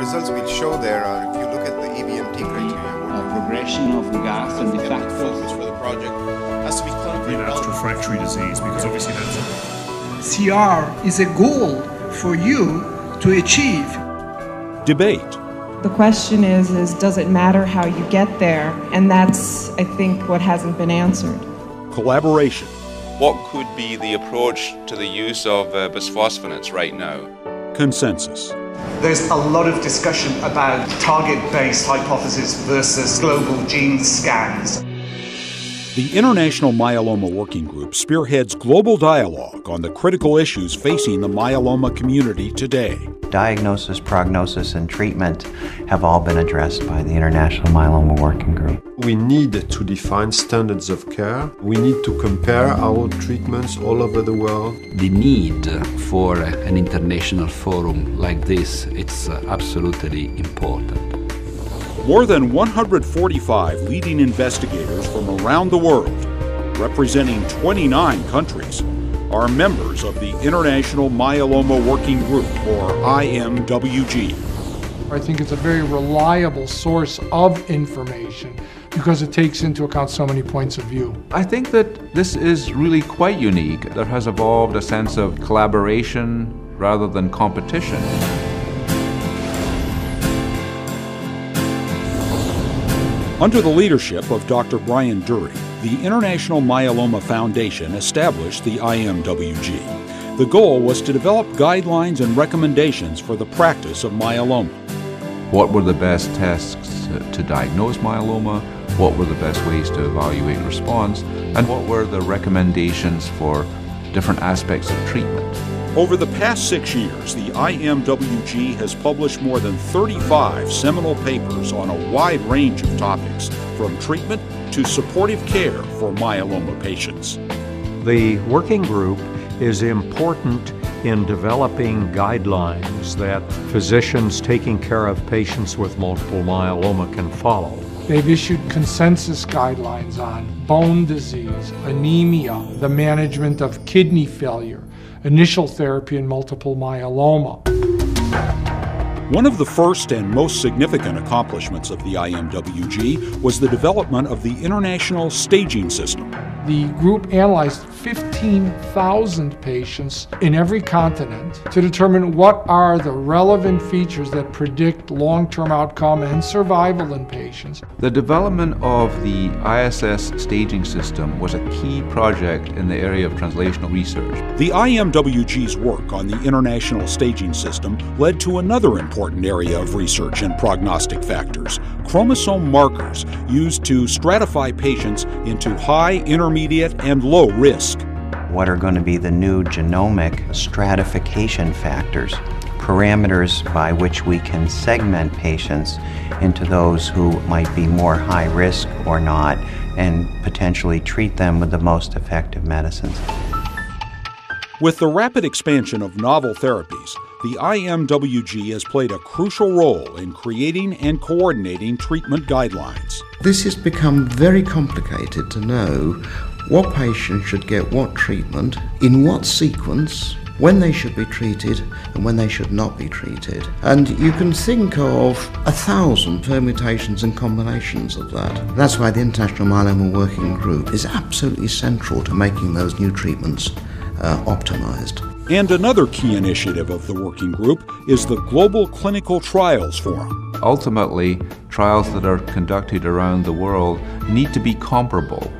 results we'll show there are, if you look at the EBMT criteria, progression of gas and the the focus for the project has to be clinically relapsed refractory disease, because obviously that's CR is a goal for you to achieve. debate. The question is does it matter how you get there? And that's, I think, what hasn't been answered. Collaboration. What could be the approach to the use of bisphosphonates right now? Consensus. There's a lot of discussion about target-based hypothesis versus global gene scans. The International Myeloma Working Group spearheads global dialogue on the critical issues facing the myeloma community today. Diagnosis, prognosis, and treatment have all been addressed by the International Myeloma Working Group. We need to define standards of care. We need to compare our treatments all over the world. The need for an international forum like this, it's absolutely important. More than 145 leading investigators from around the world, representing 29 countries, are members of the International Myeloma Working Group, or IMWG. I think it's a very reliable source of information because it takes into account so many points of view. I think that this is really quite unique. There has evolved a sense of collaboration rather than competition. Under the leadership of Dr. Brian Dury, the International Myeloma Foundation established the IMWG. The goal was to develop guidelines and recommendations for the practice of myeloma. What were the best tests to diagnose myeloma? What were the best ways to evaluate response? And what were the recommendations for different aspects of treatment? Over the past 6 years, the IMWG has published more than 35 seminal papers on a wide range of topics, from treatment to supportive care for myeloma patients. The working group is important in developing guidelines that physicians taking care of patients with multiple myeloma can follow. They've issued consensus guidelines on bone disease, anemia, the management of kidney failure, initial therapy in multiple myeloma. One of the first and most significant accomplishments of the IMWG was the development of the International Staging System. The group analyzed 15,000 patients in every continent to determine what are the relevant features that predict long-term outcome and survival in patients. The development of the ISS staging system was a key project in the area of translational research. The IMWG's work on the International Staging System led to another important area of research in prognostic factors: chromosome markers used to stratify patients into high, intermediate, and low risk. What are going to be the new genomic stratification factors, parameters by which we can segment patients into those who might be more high risk or not, and potentially treat them with the most effective medicines. With the rapid expansion of novel therapies, the IMWG has played a crucial role in creating and coordinating treatment guidelines. This has become very complicated to know what patients should get what treatment, in what sequence, when they should be treated and when they should not be treated. And you can think of 1,000 permutations and combinations of that. That's why the International Myeloma Working Group is absolutely central to making those new treatments optimized. And another key initiative of the working group is the Global Clinical Trials Forum. Ultimately, trials that are conducted around the world need to be comparable.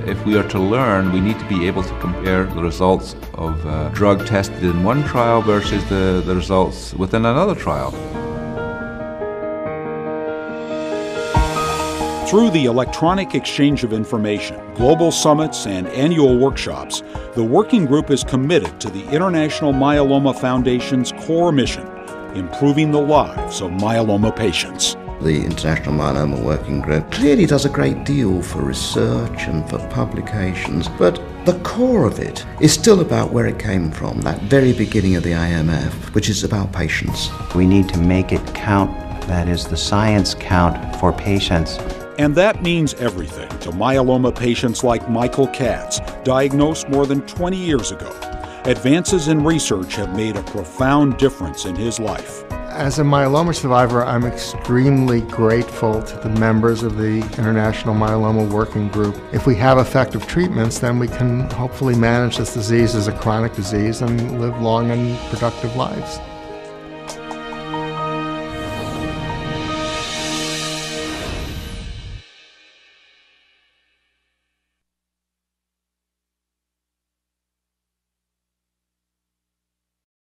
If we are to learn, we need to be able to compare the results of a drug tested in one trial versus the results within another trial. Through the electronic exchange of information, global summits, and annual workshops, the working group is committed to the International Myeloma Foundation's core mission: improving the lives of myeloma patients. The International Myeloma Working Group clearly does a great deal for research and for publications, but the core of it is still about where it came from, that very beginning of the IMF, which is about patients. We need to make it count, that is, the science count for patients. And that means everything to myeloma patients like Michael Katz, diagnosed more than 20 years ago. Advances in research have made a profound difference in his life. As a myeloma survivor, I'm extremely grateful to the members of the International Myeloma Working Group. If we have effective treatments, then we can hopefully manage this disease as a chronic disease and live long and productive lives.